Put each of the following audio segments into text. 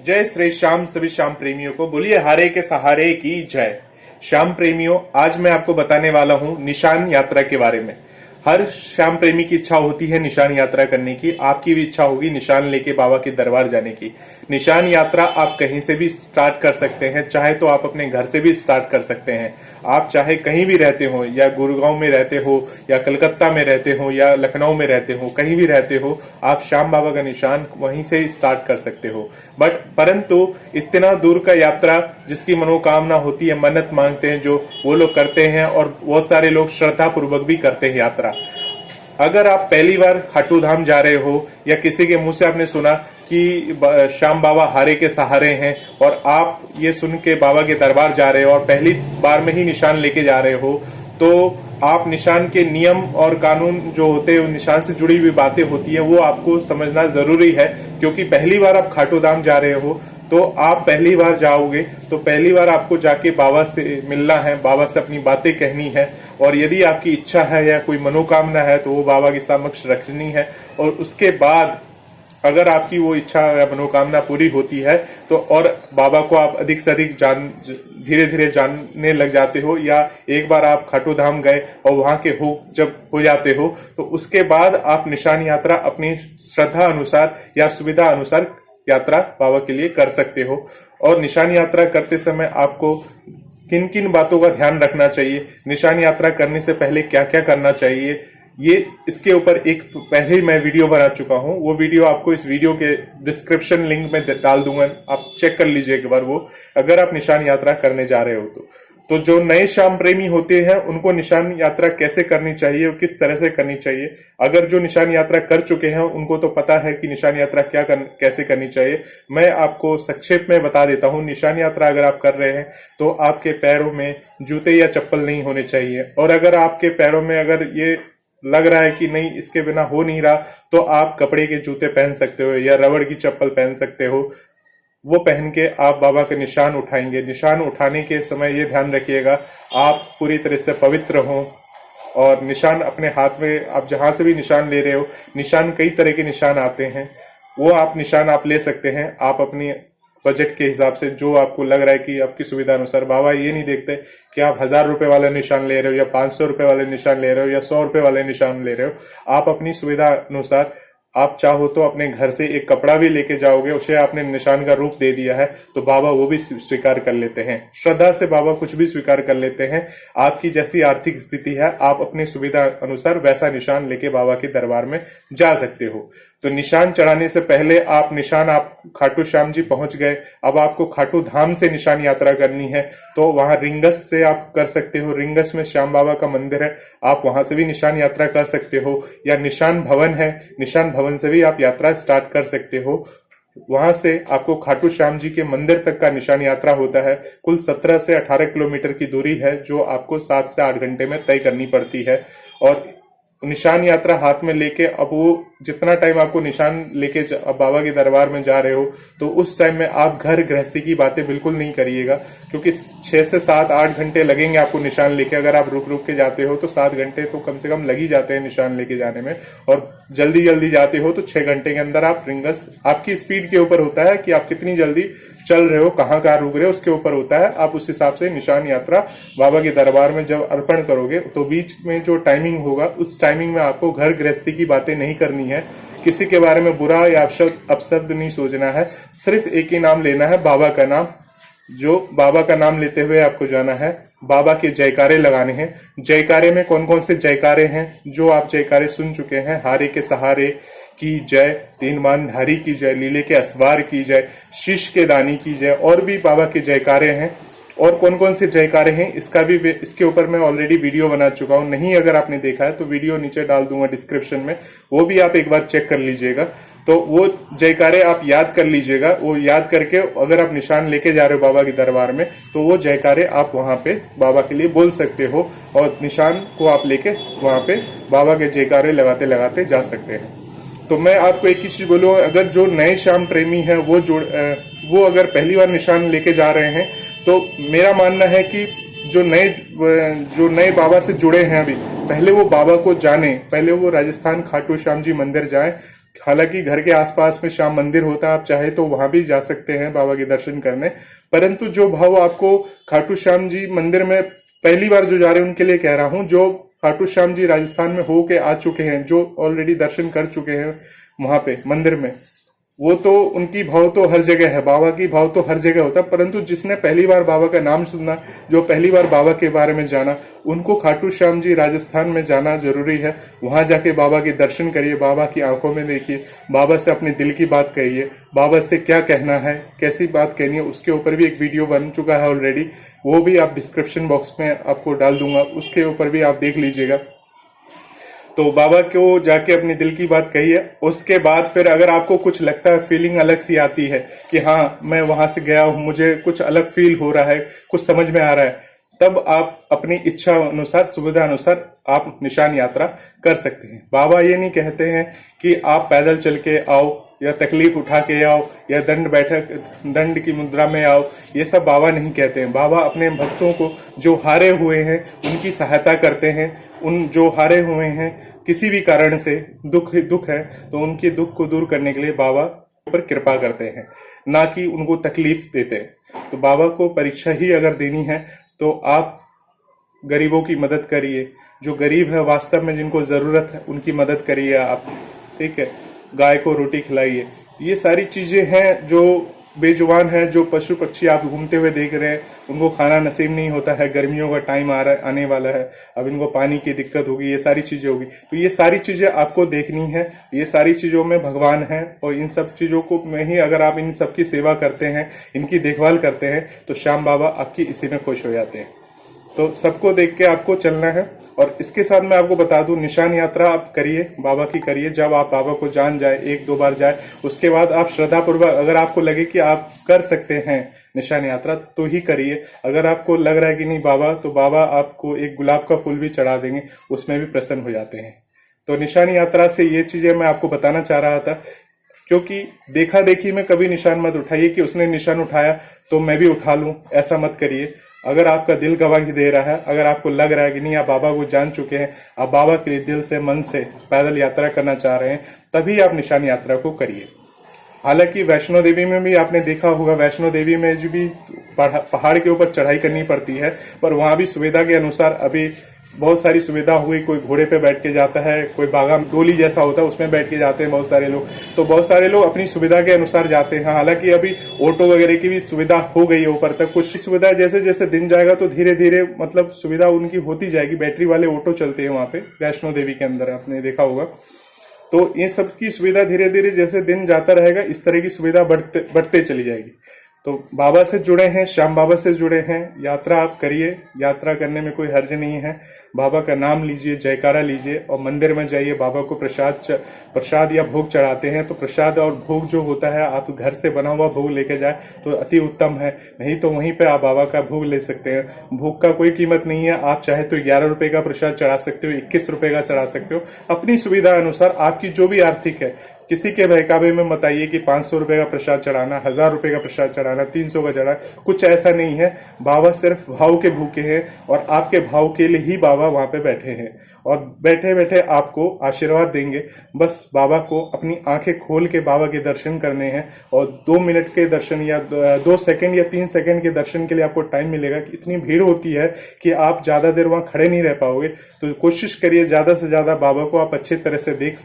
जय श्री श्याम सभी श्याम प्रेमियों को बोलिए हारे के सहारे की जय। श्याम प्रेमियों, आज मैं आपको बताने वाला हूं निशान यात्रा के बारे में। हर श्याम प्रेमी की इच्छा होती है निशान यात्रा करने की। आपकी भी इच्छा होगी निशान लेके बाबा के दरबार जाने की। निशान यात्रा आप कहीं से भी स्टार्ट कर सकते हैं, चाहे तो आप अपने घर से भी स्टार्ट कर सकते हैं। आप चाहे कहीं भी रहते हो, या गुड़गांव में रहते हो, या कलकत्ता में रहते हो, या लखनऊ में रहते हो, कहीं भी रहते हो, आप श्याम बाबा का निशान वहीं से स्टार्ट कर सकते हो। परंतु इतना दूर का यात्रा जिसकी मनोकामना होती है, मन्नत मांगते हैं जो, वो लोग करते हैं, और बहुत सारे लोग श्रद्धा पूर्वक भी करते हैं यात्रा। अगर आप पहली बार खाटू धाम जा रहे हो, या किसी के मुंह से आपने सुना कि श्याम बाबा हारे के सहारे हैं, और आप ये सुन के बाबा के दरबार जा रहे हो और पहली बार में ही निशान लेके जा रहे हो, तो आप निशान के नियम और कानून जो होते हैं, निशान से जुड़ी हुई बातें होती है, वो आपको समझना जरूरी है। क्योंकि पहली बार आप खाटू धाम जा रहे हो, तो आप पहली बार जाओगे तो पहली बार आपको जाके बाबा से मिलना है, बाबा से अपनी बातें कहनी है, और यदि आपकी इच्छा है या कोई मनोकामना है तो वो बाबा के समक्ष रखनी है। और उसके बाद अगर आपकी वो इच्छा या मनोकामना पूरी होती है तो और बाबा को आप अधिक से अधिक धीरे धीरे जानने लग जाते हो, या एक बार आप खाटू धाम गए और वहां के जब हो जाते हो, तो उसके बाद आप निशान यात्रा अपनी श्रद्धा अनुसार या सुविधा अनुसार यात्रा बाबा के लिए कर सकते हो। और निशान यात्रा करते समय आपको किन किन बातों का ध्यान रखना चाहिए, निशान यात्रा करने से पहले क्या क्या करना चाहिए, ये इसके ऊपर एक पहले ही मैं वीडियो बना चुका हूं। वो वीडियो आपको इस वीडियो के डिस्क्रिप्शन लिंक में डाल दूंगा, आप चेक कर लीजिए एक बार वो, अगर आप निशान यात्रा करने जा रहे हो तो जो नए श्याम प्रेमी होते हैं उनको निशान यात्रा कैसे करनी चाहिए और किस तरह से करनी चाहिए। अगर जो निशान यात्रा कर चुके हैं उनको तो पता है कि निशान यात्रा कैसे करनी चाहिए। मैं आपको संक्षेप में बता देता हूं। निशान यात्रा अगर आप कर रहे हैं तो आपके पैरों में जूते या चप्पल नहीं होने चाहिए, और अगर आपके पैरों में अगर ये लग रहा है कि नहीं इसके बिना हो नहीं रहा, तो आप कपड़े के जूते पहन सकते हो या रबड़ की चप्पल पहन सकते हो। वो पहन के आप बाबा के निशान उठाएंगे। निशान उठाने के समय ये ध्यान रखिएगा आप पूरी तरह से पवित्र हो, और निशान अपने हाथ में, आप जहां से भी निशान ले रहे हो, निशान कई तरह के निशान आते हैं, वो आप निशान आप ले सकते हैं। आप अपनी बजट के हिसाब से जो आपको लग रहा है कि आपकी सुविधा अनुसार। बाबा ये नहीं देखते कि आप 1000 रुपए वाला निशान ले रहे हो, या 500 रुपए वाले निशान ले रहे हो, या 100 रुपए वाले निशान ले रहे हो। आप अपनी सुविधा अनुसार, आप चाहो तो अपने घर से एक कपड़ा भी लेके जाओगे, उसे आपने निशान का रूप दे दिया है तो बाबा वो भी स्वीकार कर लेते हैं। श्रद्धा से बाबा कुछ भी स्वीकार कर लेते हैं। आपकी जैसी आर्थिक स्थिति है, आप अपनी सुविधा अनुसार वैसा निशान लेके बाबा के दरबार में जा सकते हो। तो निशान चढ़ाने से पहले आप खाटू श्याम जी पहुंच गए, अब आपको खाटू धाम से निशान यात्रा करनी है, तो वहां रिंगस से आप कर सकते हो। रिंगस में श्याम बाबा का मंदिर है, आप वहां से भी निशान यात्रा कर सकते हो, या निशान भवन है, निशान भवन से भी आप यात्रा स्टार्ट कर सकते हो। वहां से आपको खाटू श्याम जी के मंदिर तक का निशान यात्रा होता है। कुल 17 से 18 किलोमीटर की दूरी है, जो आपको 7 से 8 घंटे में तय करनी पड़ती है। और निशान यात्रा हाथ में लेके, अब वो जितना टाइम आपको निशान लेके बाबा के दरबार में जा रहे हो, तो उस टाइम में आप घर गृहस्थी की बातें बिल्कुल नहीं करिएगा, क्योंकि 6 से 7-8 घंटे लगेंगे आपको निशान लेके। अगर आप रुक रुक के जाते हो तो 7 घंटे तो कम से कम लग ही जाते हैं निशान लेके जाने में, और जल्दी जल्दी जाते हो तो 6 घंटे के अंदर आप रिंगस, आपकी स्पीड के ऊपर होता है कि आप कितनी जल्दी चल रहे हो, कहाँ रुक रहे हो, उसके ऊपर होता है। आप उस हिसाब से निशान यात्रा बाबा के दरबार में जब अर्पण करोगे, तो बीच में जो टाइमिंग होगा उस टाइमिंग में आपको घर गृहस्थी की बातें नहीं करनी है, किसी के बारे में बुरा या अपशब्द नहीं सोचना है। सिर्फ एक ही नाम लेना है, बाबा का नाम। जो बाबा का नाम लेते हुए आपको जाना है, बाबा के जयकारे लगाने हैं। जयकारे में कौन कौन से जयकारे हैं जो आप जयकारे सुन चुके हैं? हारे के सहारे की जय, 3 मानधारी की जय, लीले के असवार की जय, शीश के दानी की जय, और भी बाबा के जयकारे हैं। और कौन कौन से जयकारे हैं इसके ऊपर मैं ऑलरेडी वीडियो बना चुका हूं। नहीं अगर आपने देखा है तो वीडियो नीचे डाल दूंगा डिस्क्रिप्शन में, वो भी आप एक बार चेक कर लीजिएगा। तो वो जयकारे आप याद कर लीजिएगा। वो याद करके अगर आप निशान लेके जा रहे हो बाबा के दरबार में, तो वो जयकारे आप वहां पे बाबा के लिए बोल सकते हो, और निशान को आप लेके वहां पे बाबा के जयकारे लगाते लगाते जा सकते हैं। तो मैं आपको एक ही चीज बोलूँ, अगर जो नए श्याम प्रेमी है वो अगर पहली बार निशान लेके जा रहे हैं, तो मेरा मानना है कि जो नए बाबा से जुड़े हैं अभी, पहले वो बाबा को जाने, पहले वो राजस्थान खाटू श्याम जी मंदिर जाएं, हालांकि घर के आसपास में श्याम मंदिर होता है, आप चाहे तो वहां भी जा सकते हैं बाबा के दर्शन करने। परंतु जो भाव आपको खाटू श्याम जी मंदिर में पहली बार जो जा रहे हैं उनके लिए कह रहा हूं, जो खाटू श्याम जी राजस्थान में होके आ चुके हैं, जो ऑलरेडी दर्शन कर चुके हैं वहां पे मंदिर में, वो तो उनकी भाव तो हर जगह है, बाबा की भाव तो हर जगह होता है। परंतु जिसने पहली बार बाबा का नाम सुना, जो पहली बार बाबा के बारे में जाना, उनको खाटू श्याम जी राजस्थान में जाना जरूरी है। वहां जाके बाबा के दर्शन करिए, बाबा की आंखों में देखिए, बाबा से अपने दिल की बात कहिए, बाबा से क्या कहना है, कैसी बात कहनी है, उसके ऊपर भी एक वीडियो बन चुका है ऑलरेडी, वो भी आप डिस्क्रिप्शन बॉक्स में आपको डाल दूंगा, उसके ऊपर भी आप देख लीजिएगा। तो बाबा को जाके अपनी दिल की बात कहिए। उसके बाद फिर अगर आपको कुछ लगता है, फीलिंग अलग सी आती है कि हाँ मैं वहां से गया हूं, मुझे कुछ अलग फील हो रहा है, कुछ समझ में आ रहा है, तब आप अपनी इच्छा अनुसार, सुविधा अनुसार आप निशान यात्रा कर सकते हैं। बाबा ये नहीं कहते हैं कि आप पैदल चल के आओ या तकलीफ उठा के आओ या दंड की मुद्रा में आओ, ये सब बाबा नहीं कहते हैं। बाबा अपने भक्तों को, जो हारे हुए हैं, उनकी सहायता करते हैं। उन जो हारे हुए हैं किसी भी कारण से, दुख है तो उनके दुख को दूर करने के लिए बाबा पर कृपा करते हैं, ना कि उनको तकलीफ देते हैं। तो बाबा को परीक्षा ही अगर देनी है तो आप गरीबों की मदद करिए, जो गरीब है वास्तव में जिनको जरूरत है उनकी मदद करिए आप, ठीक है। गाय को रोटी खिलाइए। ये सारी चीजें हैं, जो बेजुबान है, जो पशु पक्षी आप घूमते हुए देख रहे हैं, उनको खाना नसीब नहीं होता है, गर्मियों का टाइम आने वाला है, अब इनको पानी की दिक्कत होगी, ये सारी चीजें होगी। तो ये सारी चीजें आपको देखनी है, ये सारी चीजों में भगवान है, और इन सब चीजों को में ही अगर आप इन सबकी सेवा करते हैं, इनकी देखभाल करते हैं, तो श्याम बाबा आपकी इसी में खुश हो जाते हैं। तो सबको देख के आपको चलना है। और इसके साथ मैं आपको बता दूं, निशान यात्रा आप करिए, बाबा की करिए। जब आप बाबा को जान जाए, 1-2 बार जाए, उसके बाद आप श्रद्धा पूर्वक, अगर आपको लगे कि आप कर सकते हैं निशान यात्रा, तो ही करिए। अगर आपको लग रहा है कि नहीं बाबा, तो बाबा आपको एक गुलाब का फूल भी चढ़ा देंगे, उसमें भी प्रसन्न हो जाते हैं। तो निशान यात्रा से ये चीजें मैं आपको बताना चाह रहा था, क्योंकि देखा देखी में कभी निशान मत उठाइए कि उसने निशान उठाया तो मैं भी उठा लूं, ऐसा मत करिए। अगर आपका दिल गवाही दे रहा है, अगर आपको लग रहा है कि नहीं आप बाबा को जान चुके हैं, आप बाबा के लिए दिल से, मन से पैदल यात्रा करना चाह रहे हैं, तभी आप निशान यात्रा को करिए। हालांकि वैष्णो देवी में भी आपने देखा होगा, वैष्णो देवी में जो भी पहाड़ के ऊपर चढ़ाई करनी पड़ती है, पर वहां भी सुविधा के अनुसार अभी बहुत सारी सुविधा हुई। कोई घोड़े पे बैठ के जाता है, कोई बागा डोली जैसा होता है उसमें बैठ के जाते हैं बहुत सारे लोग। तो बहुत सारे लोग अपनी सुविधा के अनुसार जाते हैं। हालांकि अभी ऑटो वगैरह की भी सुविधा हो गई है ऊपर तक। कुछ सुविधा जैसे जैसे दिन जाएगा तो धीरे धीरे मतलब सुविधा उनकी होती जाएगी। बैटरी वाले ऑटो चलते हैं वहां पे वैष्णो देवी के अंदर, आपने देखा होगा। तो ये सब की सुविधा धीरे धीरे जैसे दिन जाता रहेगा, इस तरह की सुविधा बढ़ते चली जाएगी। तो बाबा से जुड़े हैं, श्याम बाबा से जुड़े हैं, यात्रा आप करिए। यात्रा करने में कोई हर्ज नहीं है। बाबा का नाम लीजिए, जयकारा लीजिए, और मंदिर में जाइए। बाबा को प्रसाद या भोग चढ़ाते हैं, तो प्रसाद और भोग जो होता है, आप घर से बना हुआ भोग लेके जाए तो अति उत्तम है। नहीं तो वहीं पे आप बाबा का भोग ले सकते हैं। भोग का कोई कीमत नहीं है। आप चाहे तो 11 रुपए का प्रसाद चढ़ा सकते हो, 21 रुपए का चढ़ा सकते हो, अपनी सुविधा अनुसार। आपकी जो भी आर्थिक है, किसी के बहकावे में मत आइए कि 500 रुपए का प्रसाद चढ़ाना, 1000 रुपए का प्रसाद चढ़ाना, 300 का चढ़ाना, कुछ ऐसा नहीं है। बाबा सिर्फ भाव के भूखे हैं, और आपके भाव के लिए ही बाबा वहां पे बैठे हैं, और बैठे बैठे आपको आशीर्वाद देंगे। बस बाबा को अपनी आंखें खोल के बाबा के दर्शन करने हैं, और 2 मिनट के दर्शन या 2 सेकंड या 3 सेकंड के दर्शन के लिए आपको टाइम मिलेगा। कि इतनी भीड़ होती है कि आप ज्यादा देर वहां खड़े नहीं रह पाओगे। तो कोशिश करिए ज्यादा से ज्यादा बाबा को आप अच्छे तरह से देख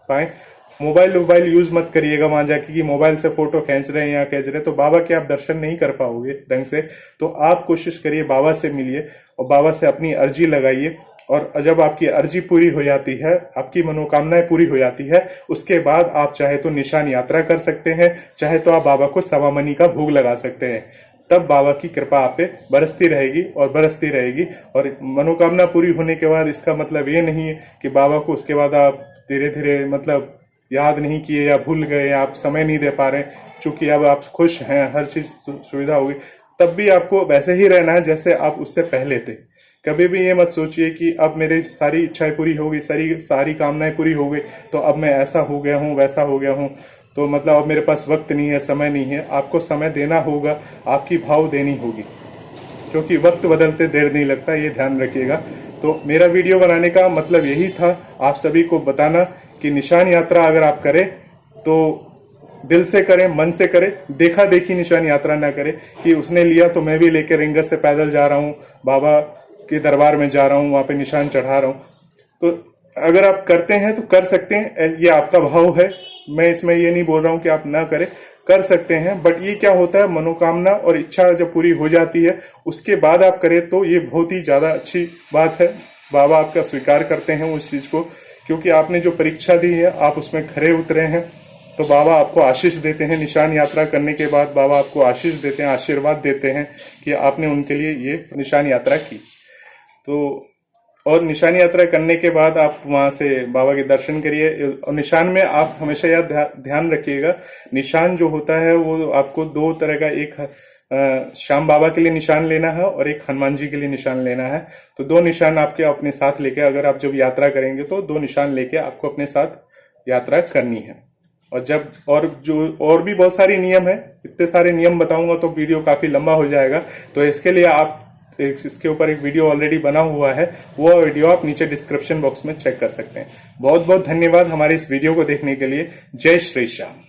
पाए। मोबाइल यूज मत करिएगा वहां जाके कि मोबाइल से फोटो खींच रहे हैं या खींच रहे हैं, तो बाबा के आप दर्शन नहीं कर पाओगे ढंग से। तो आप कोशिश करिए बाबा से मिलिए, और बाबा से अपनी अर्जी लगाइए। और जब आपकी अर्जी पूरी हो जाती है, आपकी मनोकामनाएं पूरी हो जाती है, उसके बाद आप चाहे तो निशान यात्रा कर सकते हैं, चाहे तो आप बाबा को सवा मनी का भोग लगा सकते हैं। तब बाबा की कृपा आप पे बरसती रहेगी और बरसती रहेगी। और मनोकामना पूरी होने के बाद इसका मतलब ये नहीं है कि बाबा को उसके बाद आप धीरे धीरे मतलब याद नहीं किए या भूल गए, या आप समय नहीं दे पा रहे। चूंकि अब आप खुश हैं, हर चीज सुविधा होगी, तब भी आपको वैसे ही रहना है जैसे आप उससे पहले थे। कभी भी ये मत सोचिए कि अब मेरी सारी इच्छाएं पूरी हो गई, सारी कामनाएं पूरी हो गई, तो अब मैं ऐसा हो गया हूँ, वैसा हो गया हूँ, तो मतलब अब मेरे पास वक्त नहीं है, समय नहीं है। आपको समय देना होगा, आपकी भाव देनी होगी, क्योंकि वक्त बदलते देर नहीं लगता, ये ध्यान रखिएगा। तो मेरा वीडियो बनाने का मतलब यही था, आप सभी को बताना कि निशान यात्रा अगर आप करें तो दिल से करें, मन से करें, देखा देखी निशान यात्रा ना करें कि उसने लिया तो मैं भी लेकर रिंगस से पैदल जा रहा हूँ, बाबा के दरबार में जा रहा हूँ, वहां पे निशान चढ़ा रहा हूँ। तो अगर आप करते हैं तो कर सकते हैं, ये आपका भाव है, मैं इसमें ये नहीं बोल रहा हूँ कि आप ना करें, कर सकते हैं। बट ये क्या होता है, मनोकामना और इच्छा जब पूरी हो जाती है उसके बाद आप करें तो ये बहुत ही ज्यादा अच्छी बात है। बाबा आपका स्वीकार करते हैं उस चीज को, क्योंकि आपने जो परीक्षा दी है आप उसमें खरे उतरे हैं, तो बाबा आपको आशीष देते हैं। निशान यात्रा करने के बाद बाबा आपको आशीष देते हैं, आशीर्वाद देते हैं कि आपने उनके लिए ये निशान यात्रा की। तो और निशान यात्रा करने के बाद आप वहां से बाबा के दर्शन करिए। और निशान में आप हमेशा यह ध्यान रखिएगा, निशान जो होता है वो आपको दो तरह का, एक श्याम बाबा के लिए निशान लेना है और एक हनुमान जी के लिए निशान लेना है। तो दो निशान आपके अपने साथ लेके, अगर आप जब यात्रा करेंगे तो दो निशान लेके आपको अपने साथ यात्रा करनी है। और जब और भी बहुत सारे नियम है, इतने सारे नियम बताऊंगा तो वीडियो काफी लंबा हो जाएगा। तो इसके लिए आप इसके ऊपर एक वीडियो ऑलरेडी बना हुआ है, वो वीडियो आप नीचे डिस्क्रिप्शन बॉक्स में चेक कर सकते हैं। बहुत बहुत धन्यवाद हमारे इस वीडियो को देखने के लिए। जय श्री श्याम।